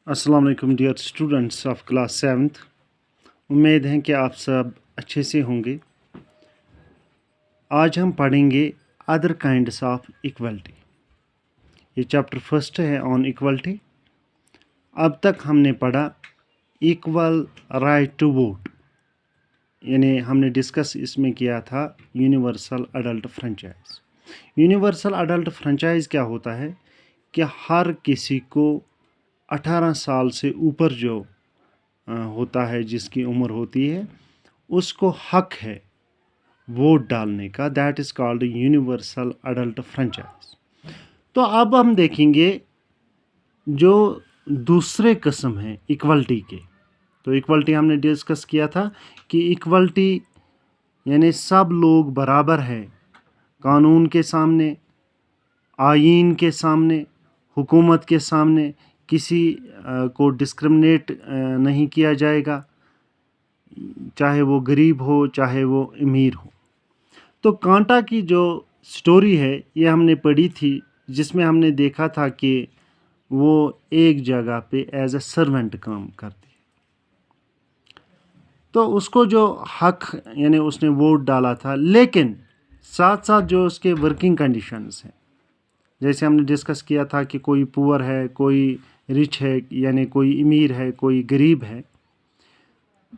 अस्सलाम वालेकुम dear students of class 7th। उम्मीद है कि आप सब अच्छे से होंगे। आज हम पढ़ेंगे अदर काइंड्स ऑफ इक्वलिटी। ये चैप्टर फर्स्ट है ऑन इक्वलिटी। अब तक हमने पढ़ा इक्वल राइट टू वोट, यानी हमने डिस्कस इसमें किया था universal adult franchise. Universal adult franchise क्या होता है कि हर किसी को 18 साल से ऊपर जो होता है, जिसकी उम्र होती है, उसको हक है वोट डालने का। That is called universal adult franchise. तो अब हम देखेंगे जो दूसरे किस्म हैं इक्वलिटी के। तो इक्वलिटी हमने डिस्कस किया था कि इक्वलिटी यानी सब लोग बराबर हैं कानून के सामने, आईन के सामने, हुकूमत के सामने। किसी को डिस्क्रिमिनेट नहीं किया जाएगा, चाहे वो गरीब हो चाहे वो अमीर हो। तो कांटा की जो स्टोरी है ये हमने पढ़ी थी, जिसमें हमने देखा था कि वो एक जगह पे एज ए सर्वेंट काम करती है। तो उसको जो हक यानी उसने वोट डाला था, लेकिन साथ साथ जो उसके वर्किंग कंडीशंस हैं, जैसे हमने डिस्कस किया था कि कोई पुअर है, कोई रिच है, यानी कोई अमीर है, कोई गरीब है।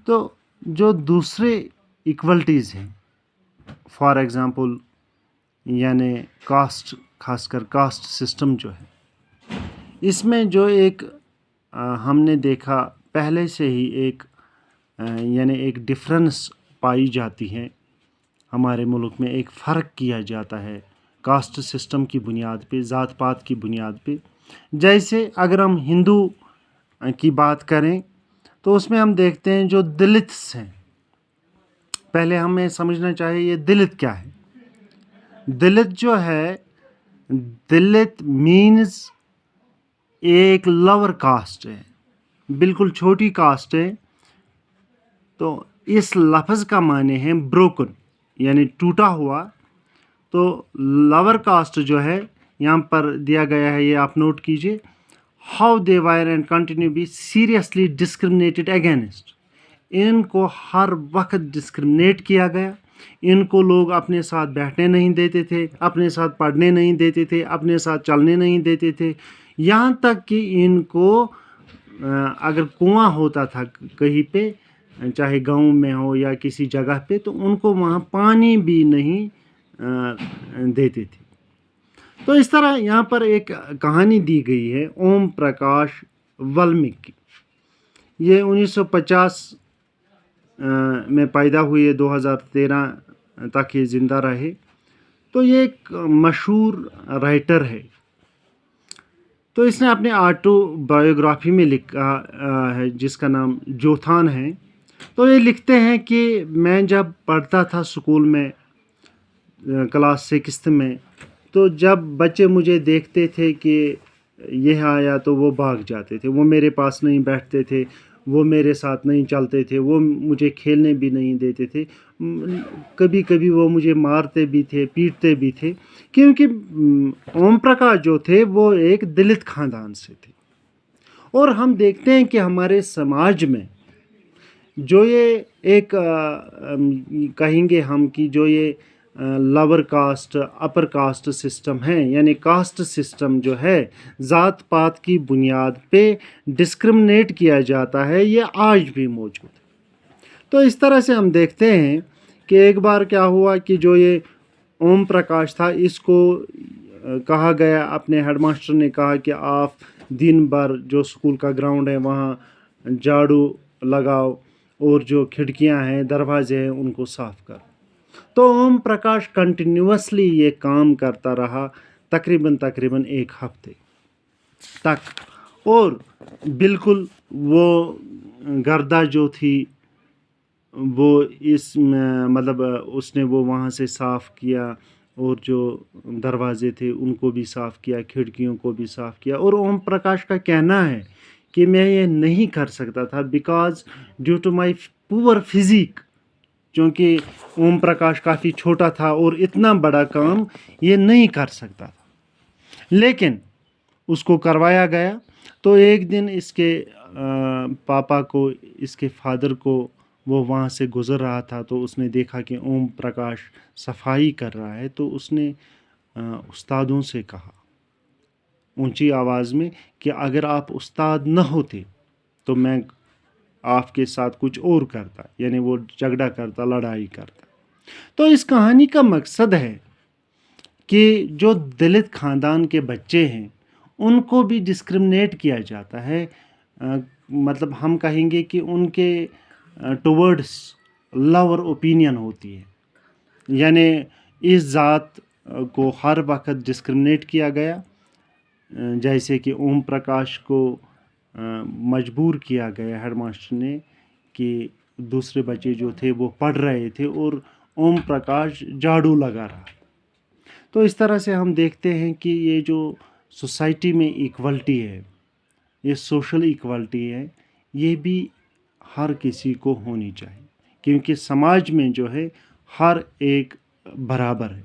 तो जो दूसरे इक्वलिटीज़ हैं, फॉर एग्ज़ाम्पल यानी कास्ट, खासकर कास्ट सिस्टम जो है, इसमें जो एक हमने देखा पहले से ही एक यानी एक डिफरेंस पाई जाती है। हमारे मुल्क में एक फ़र्क किया जाता है कास्ट सिस्टम की बुनियाद पे, ज़ात पात की बुनियाद पे। जैसे अगर हम हिंदू की बात करें तो उसमें हम देखते हैं जो दलित्स हैं। पहले हमें समझना चाहिए ये दलित क्या है। दलित जो है, दलित मीन्स एक लोअर कास्ट है, बिल्कुल छोटी कास्ट है। तो इस लफ्ज़ का माने है ब्रोकन, यानी टूटा हुआ। तो लोअर कास्ट जो है यहाँ पर दिया गया है, ये आप नोट कीजिए। How they wire and continue B seriously discriminated against. इनको हर वक्त डिस्क्रिमिनेट किया गया। इनको लोग अपने साथ बैठने नहीं देते थे, अपने साथ पढ़ने नहीं देते थे, अपने साथ चलने नहीं देते थे। यहाँ तक कि इनको अगर कुआं होता था कहीं पे, चाहे गांव में हो या किसी जगह पे, तो उनको वहाँ पानी भी नहीं देते थे। तो इस तरह यहाँ पर एक कहानी दी गई है ओम प्रकाश वाल्मीकि। ये 1950 में पैदा हुए, 2013 तक ये ज़िंदा रहे। तो ये एक मशहूर राइटर है। तो इसने अपने ऑटोबायोग्राफी में लिखा है, जिसका नाम जोथान है। तो ये लिखते हैं कि मैं जब पढ़ता था स्कूल में क्लास 6 में, तो जब बच्चे मुझे देखते थे कि यह आया तो वो भाग जाते थे, वो मेरे पास नहीं बैठते थे, वो मेरे साथ नहीं चलते थे, वो मुझे खेलने भी नहीं देते थे। कभी कभी वो मुझे मारते भी थे, पीटते भी थे, क्योंकि ओम प्रकाश जो थे वो एक दलित खानदान से थे। और हम देखते हैं कि हमारे समाज में जो ये एक कहेंगे हम कि जो ये lower caste upper caste system है, यानी कास्ट सिस्टम जो है, ज़ात पात की बुनियाद पे डिस्क्रिमिनेट किया जाता है, ये आज भी मौजूद है। तो इस तरह से हम देखते हैं कि एक बार क्या हुआ कि जो ये ओम प्रकाश था, इसको कहा गया, अपने हेडमास्टर ने कहा कि आप दिन भर जो स्कूल का ग्राउंड है वहाँ झाड़ू लगाओ और जो खिड़कियाँ हैं, दरवाजे हैं, उनको साफ़ कर। तो ओम प्रकाश कंटिन्यूसली ये काम करता रहा तकरीबन 1 हफ्ते तक। और बिल्कुल वो गर्दा जो थी वो इस मतलब उसने वो वहाँ से साफ़ किया, और जो दरवाजे थे उनको भी साफ़ किया, खिड़कियों को भी साफ़ किया। और ओम प्रकाश का कहना है कि मैं ये नहीं कर सकता था because due to my poor physique, क्योंकि ओम प्रकाश काफ़ी छोटा था और इतना बड़ा काम ये नहीं कर सकता था। लेकिन उसको करवाया गया। तो एक दिन इसके पापा को, इसके फादर को, वो वहाँ से गुज़र रहा था तो उसने देखा कि ओम प्रकाश सफाई कर रहा है, तो उसने उस्तादों से कहा ऊंची आवाज़ में कि अगर आप उस्ताद न होते तो मैं आपके साथ कुछ और करता, यानी वो झगड़ा करता, लड़ाई करता। तो इस कहानी का मकसद है कि जो दलित ख़ानदान के बच्चे हैं उनको भी डिस्क्रिमिनेट किया जाता है। मतलब हम कहेंगे कि उनके टुवर्ड्स लव और ओपिनियन होती है, यानी इस ज़ात को हर वक्त डिस्क्रिमिनेट किया गया। जैसे कि ओम प्रकाश को मजबूर किया गया हेडमास्टर ने कि दूसरे बच्चे जो थे वो पढ़ रहे थे और ओम प्रकाश झाड़ू लगा रहा। तो इस तरह से हम देखते हैं कि ये जो सोसाइटी में इक्वलिटी है, ये सोशल इक्वलिटी है, ये भी हर किसी को होनी चाहिए, क्योंकि समाज में जो है हर एक बराबर है।